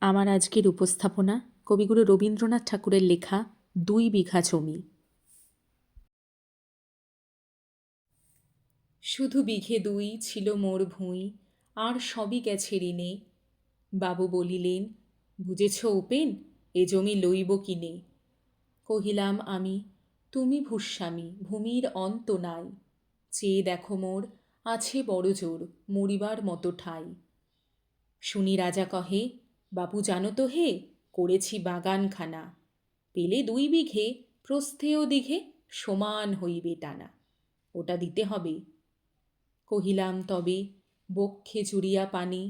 আমার আজকের উপস্থাপনা কবিগুরু রবীন্দ্রনাথ ঠাকুরের লেখা ২ বিঘা জমি। শুধু বিঘে ২ ছিল মোর ভুঁই, আর সবই গেছে ঋণে। বাবু বলিলেন, বুঝেছ উপেন, এ জমি লইব কিনে। কহিলাম আমি, তুমি ভূস্বামী, ভূমির অন্ত নাই। চেয়ে দেখো মোর, আছে বড় জোর, মরিবার মতো ঠাই। শুনি রাজা কহে, বাপু জানো তো হে, করেছি বাগানখানা। পেলে ২ বিঘে, প্রস্থে ও দীঘে সমান হইবে টানা। ওটা দিতে হবে। কহিলাম তবে, বক্ষে জুড়িয়া পানি,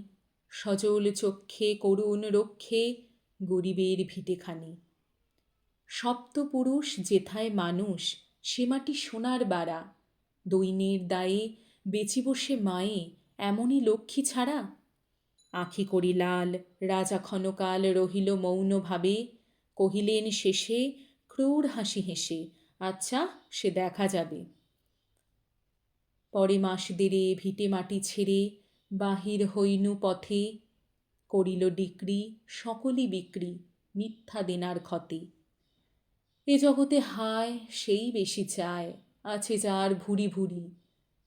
সজল চক্ষে করুণ রক্ষে, গরিবের ভিটেখানি। সপ্তপুরুষ যেথায় মানুষ, সে মাটি সোনার বাড়া। দৈন্যের দায়ে বেচি বসে মায়ে, এমনই লক্ষ্মী ছাড়া। আঁখি করি লাল, রাজা ক্ষণকাল রহিল মৌনভাবে। কহিলেন শেষে ক্রূর হাসি হেসে, আচ্ছা সে দেখা যাবে। পরে মাস দেড়ে ভিটে মাটি ছেড়ে বাহির হইনু পথে। করিল ডিক্রি সকলই বিক্রি, মিথ্যা দেনার ক্ষতে। এ জগতে হায় সেই বেশি চায়, আছে যার ভুরি ভুরি।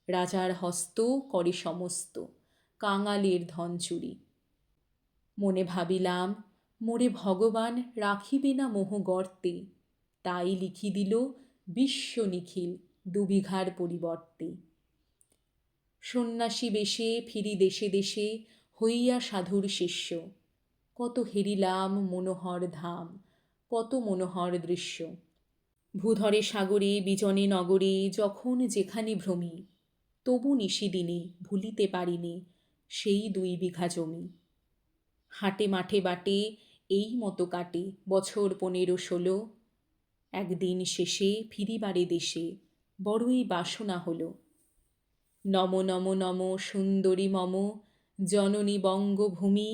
রাজার হস্ত করে সমস্ত, কাঙালের ধন চুরি। মনে ভাবিলাম, মোরে ভগবান রাখিবে না মোহ গর্তে। তাই লিখি দিল বিশ্ব নিখিল ২ বিঘার পরিবর্তে। সন্ন্যাসী বেশে ফিরি দেশে দেশে, হইয়া সাধুর শিষ্য। কত হেরিলাম মনোহর ধাম, কত মনোহর দৃশ্য। ভূধরে সাগরে বিজনে নগরে যখন যেখানে ভ্রমি, তবু নিশিদিনে ভুলিতে পারিনি সেই ২ বিঘা জমি। হাটে মাঠে বাটে এই মতো কাটে বছর ১৫-১৬। একদিন শেষে ফিরিবারে দেশে বড়ই বাসনা হল। নম নম নম সুন্দরী মম জননী বঙ্গভূমি।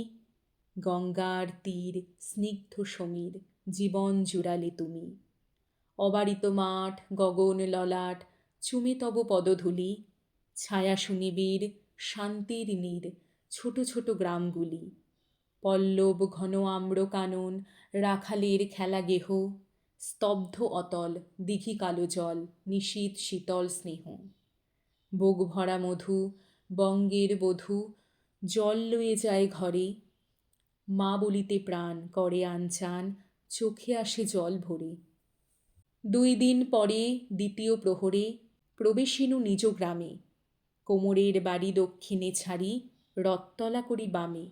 গঙ্গার তীর স্নিগ্ধ সমীর, জীবন জুড়ালে তুমি। অবারিত মাঠ গগন ললাট, চুমে তব পদধূলি। ছায়া সুনিবিড় শান্তির নীড়, ছোট ছোট গ্রামগুলি। পল্লব ঘন আম্র কানন, রাখালের খেলা গেহ। স্তব্ধ অতল দিঘি কালো জল, নিশীথ শীতল স্নেহ। বুক ভরা মধু, বঙ্গের বধূ জল লয়ে যায় ঘরে। মা বলিতে প্রাণ করে আনচান, চোখে আসে জল ভরে। ২ দিন পরে দ্বিতীয় প্রহরে প্রবেশিনু নিজ গ্রামে। কোমরের বাড়ি দক্ষিণে ছাড়ি, রথতলা করি বামে।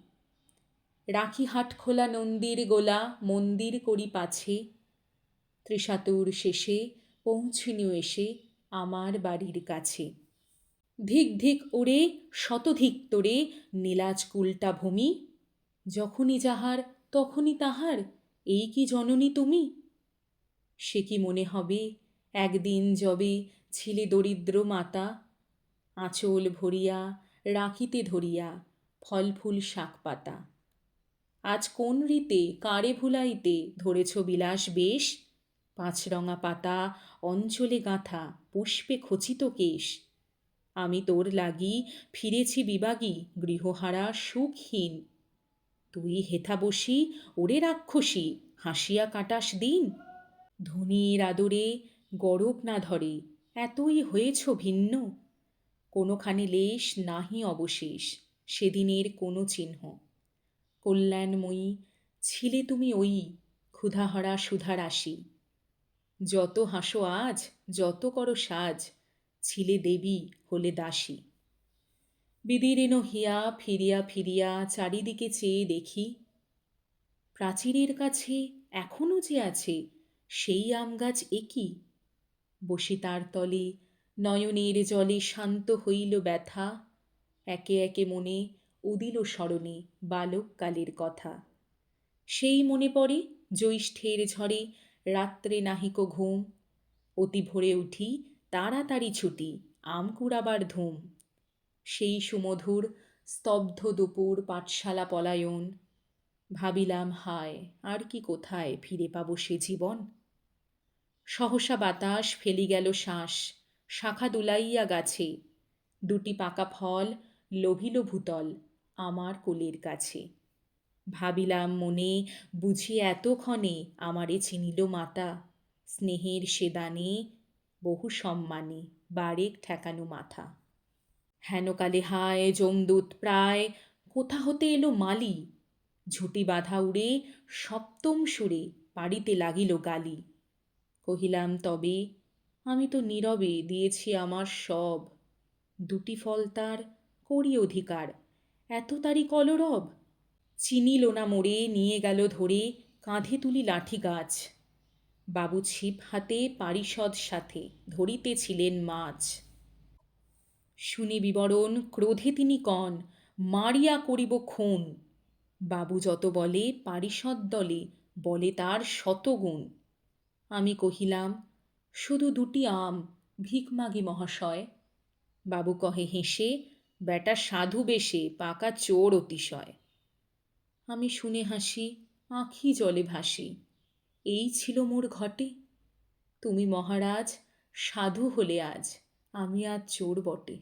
রাখি হাটখোলা নন্দীর গোলা, মন্দির করি পাছে। ত্রিশাতুর শেষে পৌঁছিনু এসে আমার বাড়ির কাছে। ধিক ধিক ওরে শতধিক তোরে, নীলাজ কুলটা ভূমি। যখনই যাহার তখনই তাহার, এই কি জননী তুমি? সে কি মনে হবে, একদিন যবে ছিলে দরিদ্র মাতা। আঁচল ভরিয়া রাখিতে ধরিয়া ফল ফুল শাক পাতা। আজ কোন রীতে কারে ভুলাইতে ধরেছ বিলাস বেশ। ৫ রঙা পাতা অঞ্চলে গাঁথা, পুষ্পে খচিত কেশ। আমি তোর লাগি ফিরেছি বিবাগী, গৃহহারা সুখহীন। তুই হেথা বসি ওরে রাক্ষসী, হাসিয়া কাটাস দিন। ধনীর আদরে গরব না ধরে, এতই হয়েছ ভিন্ন। কোনোখানি লেশ নাহি অবশেষ, সেদিনের কোনো চিহ্ন। কল্যাণময়ী ছিলে তুমি ওই, ক্ষুধাহরা সুধারাশি। যত হাসো আজ, যত করো সাজ, ছিলে দেবী হলে দাসী। বিদীর্ণ হিয়া ফিরিয়া ফিরিয়া চারিদিকে চেয়ে দেখি, প্রাচীরের কাছে এখনো যে আছে সেই আম গাছ একই। বসে তার তলে নয়নের জলে শান্ত হইল ব্যথা। একে একে মনে উদিল স্মরণে বালককালের কথা। সেই মনে পড়ে জ্যৈষ্ঠের ঝড়ে রাত্রে নাহিক ঘুম। অতি ভোরে উঠি তাড়াতাড়ি ছুটি, আম কুড়াবার ধুম। সেই সুমধুর স্তব্ধ দুপুর পাঠশালা পলায়ন। ভাবিলাম হায়, আর কি কোথায় ফিরে পাব সে জীবন। সহসা বাতাস ফেলি গেল শ্বাস, শাখা দুলাইয়া গাছে। ২টি পাকা ফল লোভিল ভূতল আমার কোলের কাছে। ভাবিলাম মনে, বুঝি এতক্ষণে আমারে চিনিল মাতা, স্নেহের সে দানে বহু সম্মানে বারেক ঠেকানো মাথা। হেনকালে হায় যমদূত প্রায়, কোথা হতে এলো মালি, ঝুঁটি বাঁধা উড়ে সপ্তম সুরে পাড়িতে লাগিল গালি। কহিলাম তবে, আমি তো নীরবে দিয়েছি আমার সব, দুটি ফল তার করি অধিকার, এত তারি কলরব। চিনিল না মোড়ে নিয়ে গেল ধরে, কাঁধে তুলি লাঠি গাছ, বাবু ছিপ হাতে পারিষদ সাথে ধরিতেছিলেন মাছ। শুনি বিবরণ ক্রোধে তিনি কন, মারিয়া করিব খুন, বাবু যত বলে পারিষদ দলে বলে তার শতগুণ। আমি কহিলাম, শুধু দুটি আম, ভিক মাগি মহাশয়। বাবু কহে হেসে, বেটা সাধু বেশে পাকা চোর অতিশয়। আমি শুনে হাসি, আঁখি জলে ভাসি, এই ছিল মোর ঘটে। তুমি মহারাজ সাধু হলে আজ, আমি আজ চোর বটে।